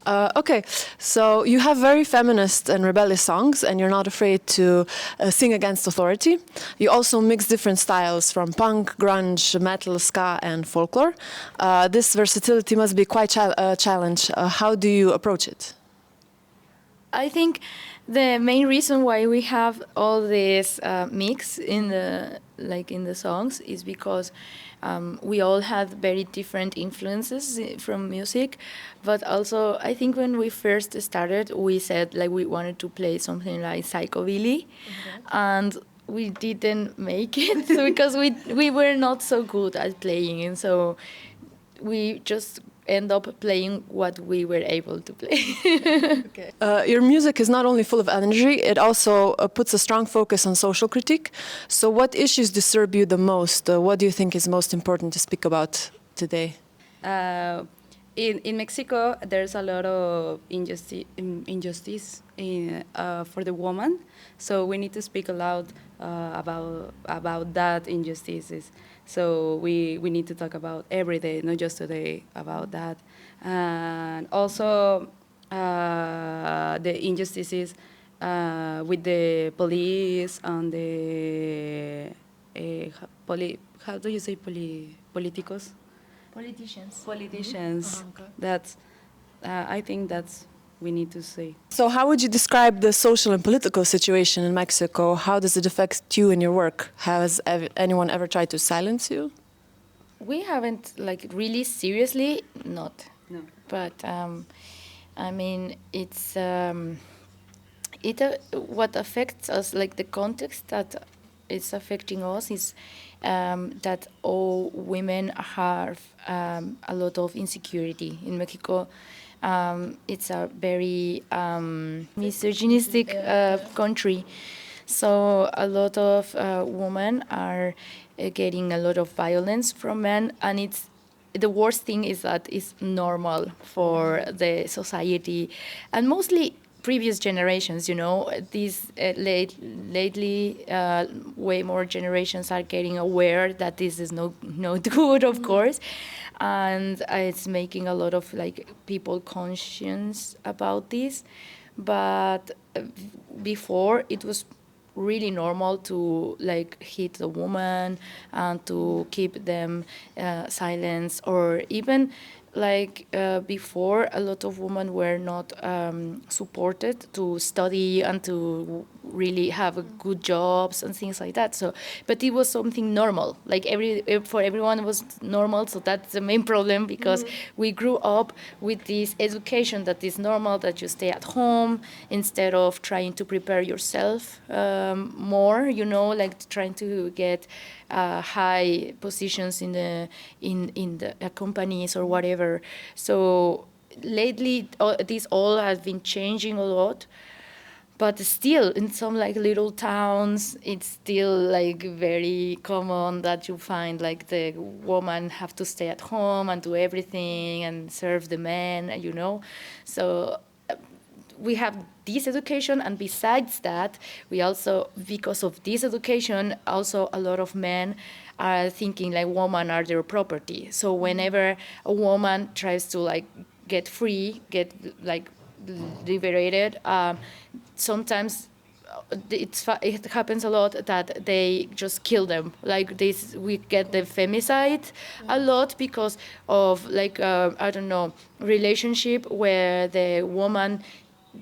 Okay, so you have very feminist and rebellious songs, and you're not afraid to sing against authority. You also mix different styles from punk, grunge, metal, ska, and folklore. This versatility must be quite a challenge. How do you approach it? I think the main reason why we have all this mix in the songs is because we all had very different influences from music, but also I think when we first started, we said like we wanted to play something like psychobilly, and we didn't make it because we were not so good at playing, and so we just end up playing what we were able to play. Okay. Your music is not only full of energy, it also puts a strong focus on social critique. So what issues disturb you the most? What do you think is most important to speak about today? In Mexico, there's a lot of injustice for the woman, so we need to speak aloud about that injustices. So we need to talk about every day, not just today, about that. And also the injustices with the police and the, how do you say politicos? Politicians. Okay. That's, I think that's we need to say. So how would you describe the social and political situation in Mexico? How does it affect you in your work? Has anyone ever tried to silence you? We haven't, like, really seriously, not. No. But I mean, it's what affects us, like the context that is affecting us is that all women have a lot of insecurity in Mexico. It's a very misogynistic country, so a lot of women are getting a lot of violence from men, and it's the worst thing is that it's normal for the society, and mostly previous generations, you know, these lately way more generations are getting aware that this is not good, of course, and it's making a lot of like people conscious about this. But before it was really normal to like hit a woman and to keep them silent, or even like before a lot of women were not supported to study and to really have good jobs and things like that. So, but it was something normal, like for everyone it was normal. So that's the main problem, because we grew up with this education that is normal, that you stay at home instead of trying to prepare yourself more, you know, like trying to get high positions in the companies or whatever. So lately this all has been changing a lot, but still in some like little towns it's still like very common that you find like the woman have to stay at home and do everything and serve the men, you know. So we have this education, and besides that, we also, because of this education, also a lot of men are thinking like women are their property. So whenever a woman tries to like get free, get like liberated, sometimes it happens a lot that they just kill them. Like this, we get the femicide a lot because of like I don't know, relationship where the woman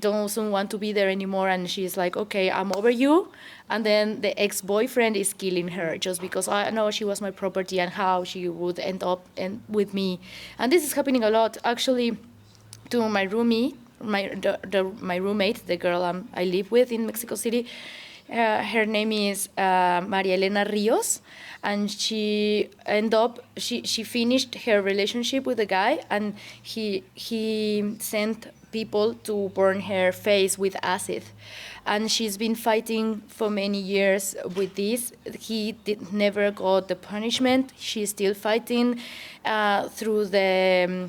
doesn't want to be there anymore, and she's like, okay, I'm over you, and then the ex-boyfriend is killing her just because I know she was my property and how she would end up with me. And this is happening a lot actually to my roomie, my roommate, the girl I live with in Mexico City. Her name is Maria Elena Rios, and she finished her relationship with a guy, and he sent people to burn her face with acid, and she's been fighting for many years with this. He never got the punishment. She's still fighting through the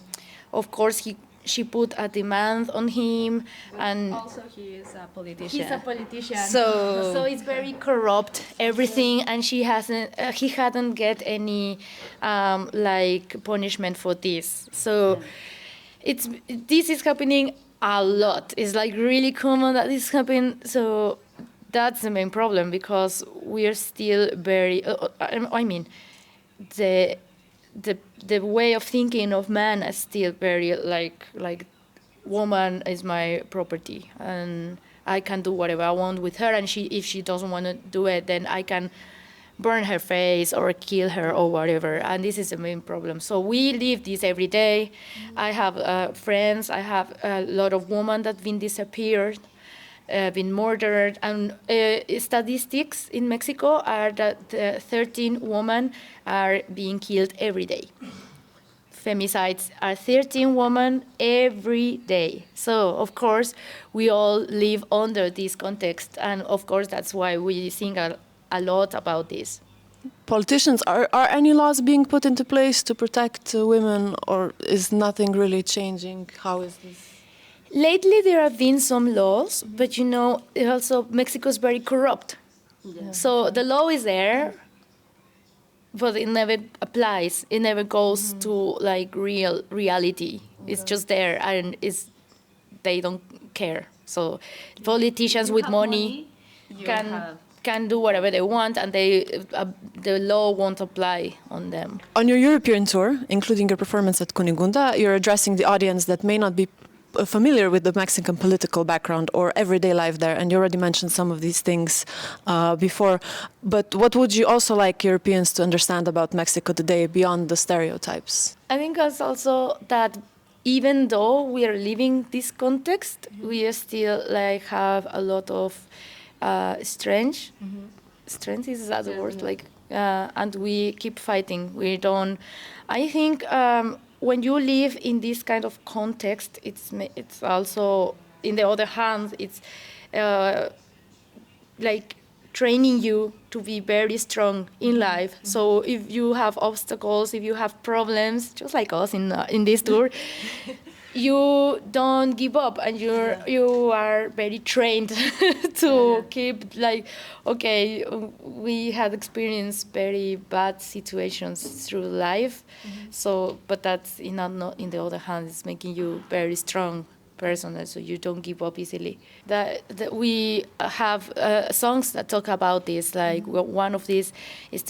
of course she put a demand on him, and also he is a politician. He's a politician. So it's very corrupt, everything, and he hadn't get any like punishment for this. So this is happening a lot. It's like really common that this happens. So that's the main problem, because we are still very. I mean, the way of thinking of man is still very like woman is my property and I can do whatever I want with her, and if she doesn't want to do it, then I can burn her face or kill her or whatever. And this is the main problem. So we live this every day. I have friends. I have a lot of women that been disappeared, been murdered. And statistics in Mexico are that 13 women are being killed every day. Femicides are 13 women every day. So, of course, we all live under this context. And, of course, that's why we sing a lot about this. Politicians, are any laws being put into place to protect women, or is nothing really changing? How is this? Lately, there have been some laws, but also Mexico is very corrupt. Yeah. So the law is there, but it never applies. It never goes to like real reality. Okay. It's just there, and they don't care. So politicians with money can do whatever they want, and the law won't apply on them. On your European tour, including your performance at KUNIGUNDA, you're addressing the audience that may not be familiar with the Mexican political background or everyday life there, and you already mentioned some of these things before. But what would you also like Europeans to understand about Mexico today beyond the stereotypes? I think it's also that even though we are living this context, we still have a lot of strength. Strength, is that the word? And we keep fighting. We don't. I think when you live in this kind of context, it's also, in the other hand, it's like training you to be very strong in life. So if you have obstacles, if you have problems, just like us in this tour, you don't give up, and you are very trained to keep okay, we had experienced very bad situations through life, so but that's in the other hand, it's making you very strong person, so you don't give up easily. That we have songs that talk about this. One of these is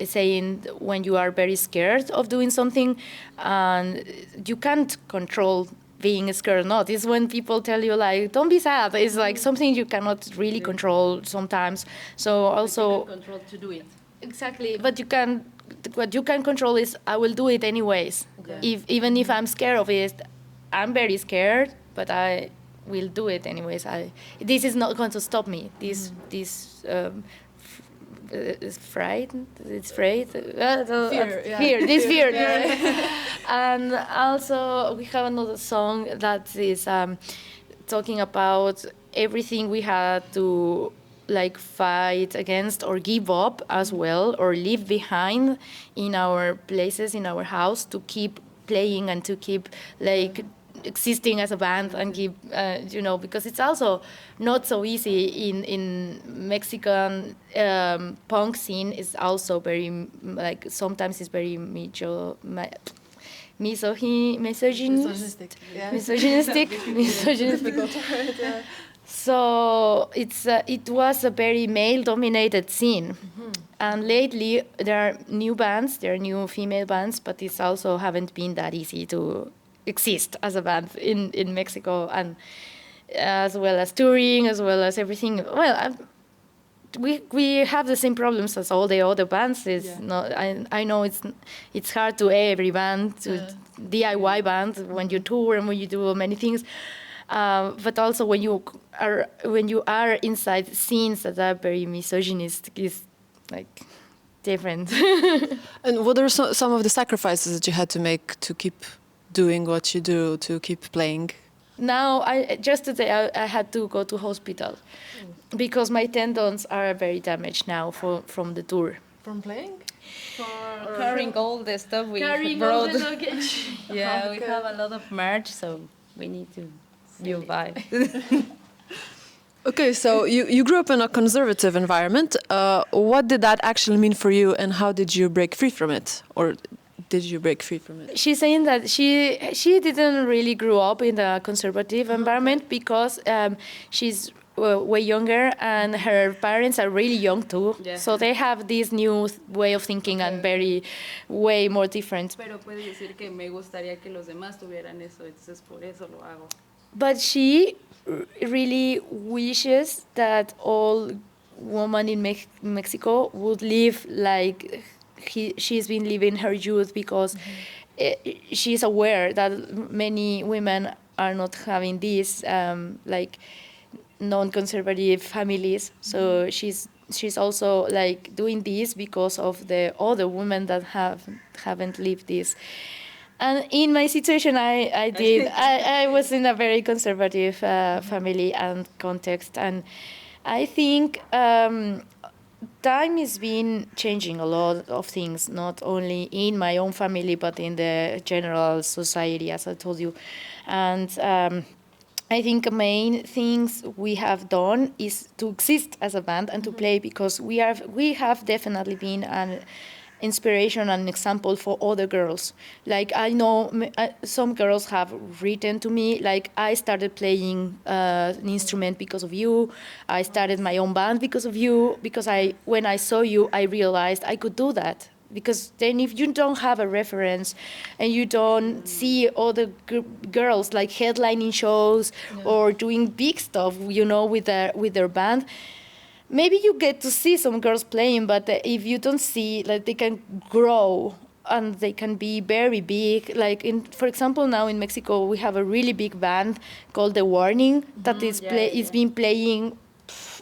saying when you are very scared of doing something, and you can't control being scared or not. It's when people tell you don't be sad. It's something you cannot really control sometimes. So also you can control to do it. Exactly, but what you can control is I will do it anyways. Okay. Even if I'm scared of it. I'm very scared, but I will do it anyways. This is not going to stop me. This fright. It's afraid. Fear. This fear. And also we have another song that is talking about everything we had to fight against or give up as well, or leave behind in our places, in our house, to keep playing and to keep existing as a band and keep because it's also not so easy in Mexican punk scene. Is also very sometimes it's very misogynistic. So it was a very male-dominated scene. And lately there are new bands, there are new female bands, but it's also haven't been that easy to exist as a band in Mexico, and as well as touring, as well as everything. Well, we have the same problems as all the other bands. I know it's hard to every band, to DIY band, when you tour and when you do many things. But also when you are inside scenes that are very misogynistic, is different. And what are some of the sacrifices that you had to make to keep doing what you do, to keep playing? Now, just today I had to go to hospital because my tendons are very damaged now from the tour. From playing? For carrying all the stuff we brought. All the luggage. Yeah, we have a lot of merch, so we need to buy. Okay, so you grew up in a conservative environment. What did that actually mean for you, and how did you break free from it? Or did you break free from it? She's saying that she didn't really grow up in a conservative environment because she's way younger and her parents are really young too. Yeah. So they have this new way of thinking and way more different. Pero puede decir que me gustaría que los demás tuvieran eso, entonces por eso lo hago. But she really wishes that all women in Mexico would live like she's been living her youth, because she's aware that many women are not having these like non-conservative families. So she's also like doing this because of the other women that haven't lived this. And in my situation, I was in a very conservative family and context, and I think time has been changing a lot of things, not only in my own family, but in the general society, as I told you. And I think the main things we have done is to exist as a band and to play, because we have definitely been an inspiration and example for other girls. Like, I know some girls have written to me, like, I started playing an instrument because of you. I started my own band because of you, because when I saw you, I realized I could do that. Because then if you don't have a reference and you don't see other girls like headlining shows or doing big stuff, with their band, maybe you get to see some girls playing, but if you don't see, like, they can grow and they can be very big. Like, for example, now in Mexico, we have a really big band called The Warning that is been playing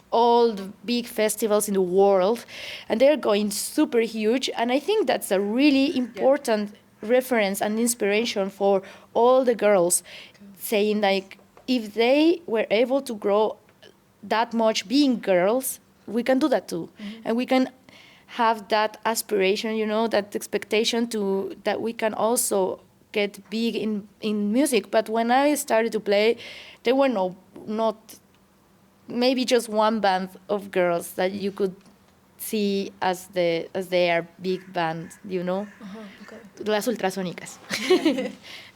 all the big festivals in the world, and they're going super huge. And I think that's a really important reference and inspiration for all the girls, saying, like, if they were able to grow that much being girls, we can do that too. And we can have that aspiration, that expectation that we can also get big in music. But when I started to play, there were not maybe just one band of girls that you could see as their big band, Okay. Las Ultrasónicas.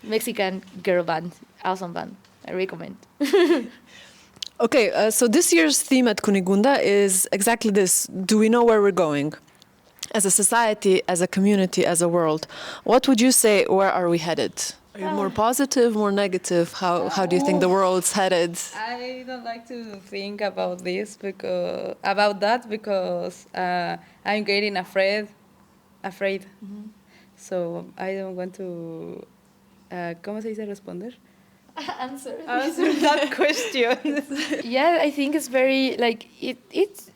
Mexican girl band, awesome band. I recommend. Okay, so this year's theme at KUNIGUNDA is exactly this. Do we know where we're going? As a society, as a community, as a world, what would you say, where are we headed? Are you more positive, more negative? How do you think the world's headed? I don't like to think about this because I'm getting afraid. So I don't want to. ¿Cómo se dice responder? Answer that question. Yeah, I think it's very like it's.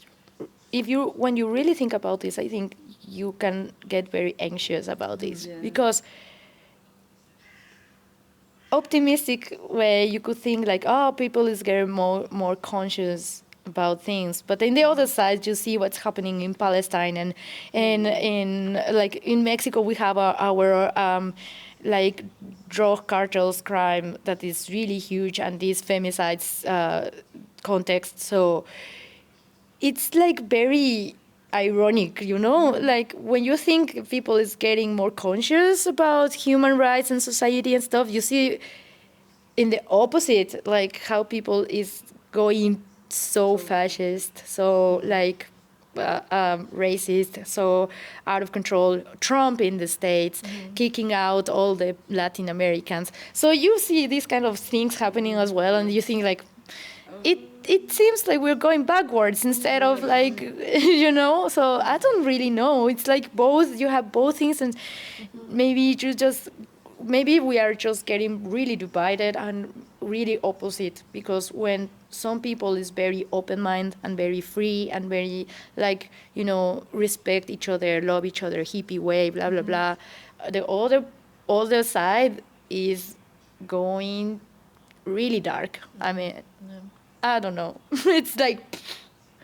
When you really think about this, I think you can get very anxious about this because. Optimistic way you could think like, people is getting more conscious about things, but in the other side you see what's happening in Palestine and in Mexico we have our like drug cartels crime that is really huge, and these femicides context. So it's like very ironic, like when you think people is getting more conscious about human rights and society and stuff, you see in the opposite, like how people is going so fascist, so like racist, so out of control. Trump in the States, kicking out all the Latin Americans. So you see these kind of things happening as well, and you think like, it seems like we're going backwards instead of like, so I don't really know. It's like both, you have both things, and maybe we are just getting really divided and really opposite, because when some people is very open-minded and very free and very like, respect each other, love each other, hippie way, blah, blah, blah. The other side is going really dark. I mean, I don't know. It's like